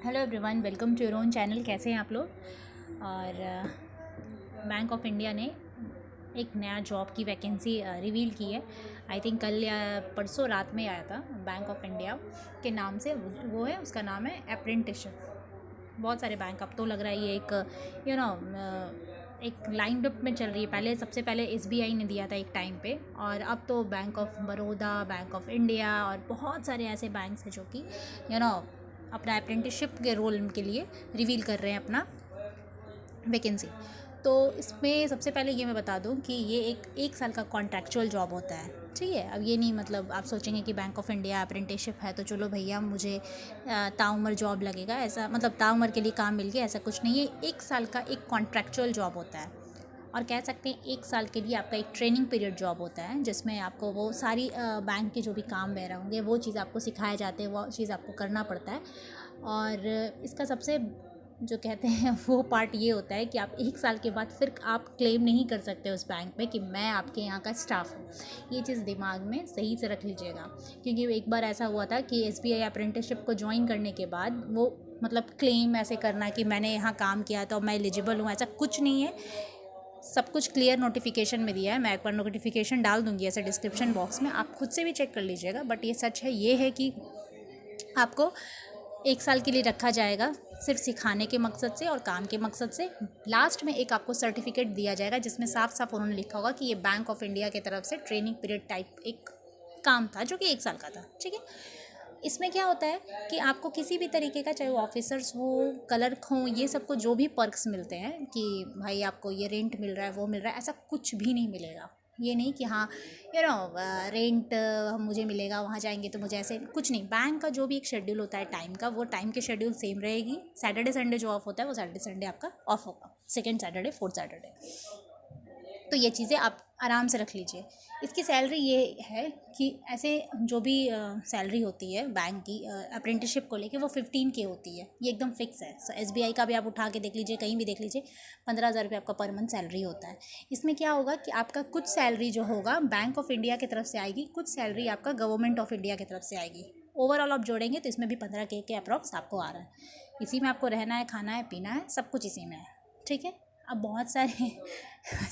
Hello everyone, welcome to your own channel. कैसे हैं आप लोग। और बैंक ऑफ इंडिया ने एक नया जॉब की वैकेंसी रिवील की है। आई थिंक कल या परसों रात में आया था। बैंक ऑफ इंडिया के नाम से वो है, उसका नाम है अप्रेंटिसशिप। बहुत सारे बैंक, अब तो लग रहा है ये एक एक लाइन अप में चल रही है। पहले सबसे पहले SBI ने दिया था एक टाइम पे, और अब तो bank of Baroda, bank of India और बहुत सारे ऐसे बैंक्स हैं जो कि अपना अप्रेंटिसशिप के रोल के लिए रिवील कर रहे हैं अपना वैकेंसी। तो इसमें सबसे पहले ये मैं बता दूं कि ये एक साल का कॉन्ट्रैक्चुअल जॉब होता है। ठीक है, अब ये नहीं मतलब आप सोचेंगे कि बैंक ऑफ इंडिया अप्रेंटिसशिप है तो चलो भैया मुझे ताउम्र जॉब लगेगा, ऐसा मतलब ताउम्र के लिए काम मिल गया, ऐसा कुछ नहीं है। एक साल का एक कॉन्ट्रैक्चुअल जॉब होता है, और कह सकते हैं एक साल के लिए आपका एक ट्रेनिंग पीरियड जॉब होता है, जिसमें आपको वो सारी बैंक के जो भी काम वगैरह होंगे वो चीज़ आपको सिखाए जाते हैं, वो चीज़ आपको करना पड़ता है। और इसका सबसे जो कहते हैं वो पार्ट ये होता है कि आप एक साल के बाद फिर आप क्लेम नहीं कर सकते उस बैंक में कि मैं आपके यहाँ का स्टाफ हूँ। ये चीज़ दिमाग में सही से रख लीजिएगा, क्योंकि एक बार ऐसा हुआ था कि SBI अप्रेंटिसशिप को ज्वाइन करने के बाद वो मतलब क्लेम ऐसे करना कि मैंने यहाँ काम किया तो मैं एलिजिबल हूँ, ऐसा कुछ नहीं है। सब कुछ क्लियर नोटिफिकेशन में दिया है। मैं एक बार नोटिफिकेशन डाल दूँगी ऐसे डिस्क्रिप्शन बॉक्स में, आप खुद से भी चेक कर लीजिएगा। बट ये सच है, ये है कि आपको एक साल के लिए रखा जाएगा सिर्फ सिखाने के मकसद से और काम के मकसद से। लास्ट में एक आपको सर्टिफिकेट दिया जाएगा जिसमें साफ साफ उन्होंने लिखा होगा कि ये बैंक ऑफ इंडिया की तरफ से ट्रेनिंग पीरियड टाइप एक काम था जो कि एक साल का था। ठीक है, इसमें क्या होता है कि आपको किसी भी तरीके का, चाहे वो ऑफिसर्स हो, क्लर्क हो, ये सबको जो भी पर्क्स मिलते हैं कि भाई आपको ये रेंट मिल रहा है, वो मिल रहा है, ऐसा कुछ भी नहीं मिलेगा। ये नहीं कि हाँ रेंट मुझे मिलेगा, वहाँ जाएंगे तो मुझे ऐसे कुछ नहीं। बैंक का जो भी एक शेड्यूल होता है टाइम का, वो टाइम के शेड्यूल सेम रहेगी। सैटरडे संडे जो ऑफ होता है वो सैटरडे संडे आपका ऑफ होगा, सेकेंड सैटरडे, फोर्थ सैटरडे। तो ये चीज़ें आप आराम से रख लीजिए। इसकी सैलरी ये है कि ऐसे जो भी सैलरी होती है बैंक की अप्रेंटिसशिप को लेके, वो 15K होती है। ये एकदम फिक्स है। सो SBI का भी आप उठा के देख लीजिए, कहीं भी देख लीजिए, 15,000 रुपये आपका पर मंथ सैलरी होता है। इसमें क्या होगा कि आपका कुछ सैलरी जो होगा बैंक ऑफ इंडिया की तरफ से आएगी, कुछ सैलरी आपका गवर्नमेंट ऑफ इंडिया की तरफ से आएगी। ओवरऑल आप जोड़ेंगे तो इसमें भी 15K के अप्रॉक्स आपको आ रहा है। इसी में आपको रहना है, खाना है, पीना है, सब कुछ इसी में है। ठीक है, अब बहुत सारे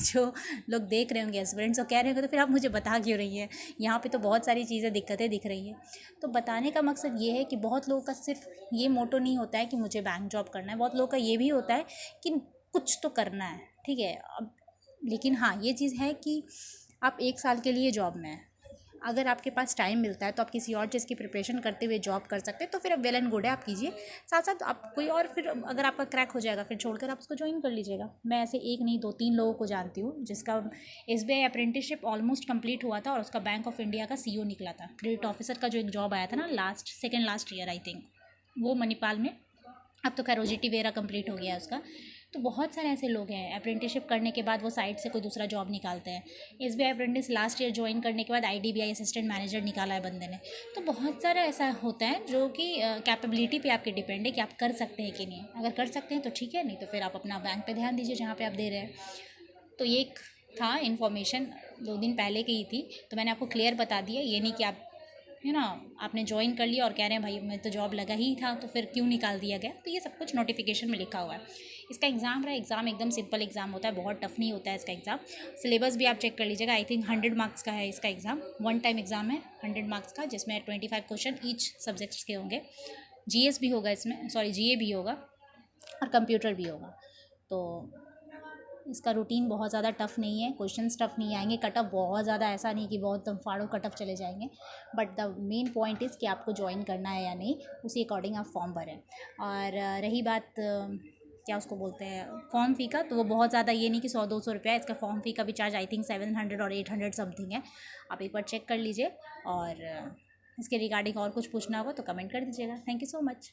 जो लोग देख रहे होंगे एस्पिरेंट्स और कह रहे होंगे तो फिर आप मुझे बता क्यों रही हैं, यहाँ पे तो बहुत सारी चीज़ें, दिक्कतें दिख रही हैं। तो बताने का मकसद ये है कि बहुत लोगों का सिर्फ ये मोटो नहीं होता है कि मुझे बैंक जॉब करना है, बहुत लोगों का ये भी होता है कि कुछ तो करना है। ठीक है, अब लेकिन हाँ ये चीज़ है कि आप एक साल के लिए जॉब में हैं। अगर आपके पास टाइम मिलता है तो आप किसी और चीज़ की प्रिपरेशन करते हुए जॉब कर सकते हैं, तो फिर अब वेल एंड गुड है, आप कीजिए। साथ साथ आप कोई और, फिर अगर आपका क्रैक हो जाएगा फिर छोड़कर आप उसको ज्वाइन कर लीजिएगा। मैं ऐसे एक नहीं 2-3 लोगों को जानती हूँ जिसका SBI अप्रेंटिसशिप ऑलमोस्ट कंप्लीट हुआ था और उसका बैंक ऑफ इंडिया का CO निकला था। क्रेडिट ऑफिसर का जो एक जॉब आया था ना second last year I think, वो मणिपाल में। अब तो खैर OJT वगैरह कंप्लीट हो गया है उसका। तो बहुत सारे ऐसे लोग हैं अप्रेंटिसशिप करने के बाद वो साइड से कोई दूसरा जॉब निकालते हैं। SBI apprentice last year join करने के बाद IDBI असिस्टेंट मैनेजर निकाला है बंदे ने। तो बहुत सारा ऐसा होता है जो कि कैपेबिलिटी पे आपके डिपेंड है कि आप कर सकते हैं कि नहीं। अगर कर सकते हैं तो ठीक है, नहीं तो फिर आप अपना बैंक पे ध्यान दीजिए जहाँ पे आप दे रहे हैं। तो ये एक था इन्फॉर्मेशन, 2 दिन पहले की ही थी, तो मैंने आपको क्लियर बता दिया। ये नहीं कि आप आपने ज्वाइन कर लिया और कह रहे हैं भाई मैं तो जॉब लगा ही था तो फिर क्यों निकाल दिया गया। तो ये सब कुछ नोटिफिकेशन में लिखा हुआ है। इसका एग्ज़ाम रहा, एग्ज़ाम एकदम सिंपल एग्ज़ाम होता है, बहुत टफ नहीं होता है इसका एग्ज़ाम। सिलेबस भी आप चेक कर लीजिएगा। आई थिंक 100 मार्क्स का है इसका एग्ज़ाम, 1 टाइम एग्ज़ाम है 100 मार्क्स का, जिसमें 25 क्वेश्चन ईच सब्जेक्ट्स के होंगे। GS भी होगा इसमें, सॉरी GA भी होगा और कंप्यूटर भी होगा। तो इसका रूटीन बहुत ज़्यादा टफ नहीं है, क्वेश्चंस टफ नहीं आएंगे, कटअप बहुत ज़्यादा ऐसा नहीं कि बहुत दम फाड़ो कटअप चले जाएंगे। But the main point is कि आपको ज्वाइन करना है या नहीं, उसी अकॉर्डिंग आप फॉर्म भरें। और रही बात क्या उसको बोलते हैं, फॉर्म फ़ी का, तो वो बहुत ज़्यादा ये नहीं कि 100-200 रुपया। इसका फॉर्म फ़ी का भी चार्ज आई थिंक 700 और 800 समथिंग है। आप एक बार चेक कर लीजिए, और इसके रिगार्डिंग और कुछ पूछना होगा तो कमेंट कर दीजिएगा। Thank you so much.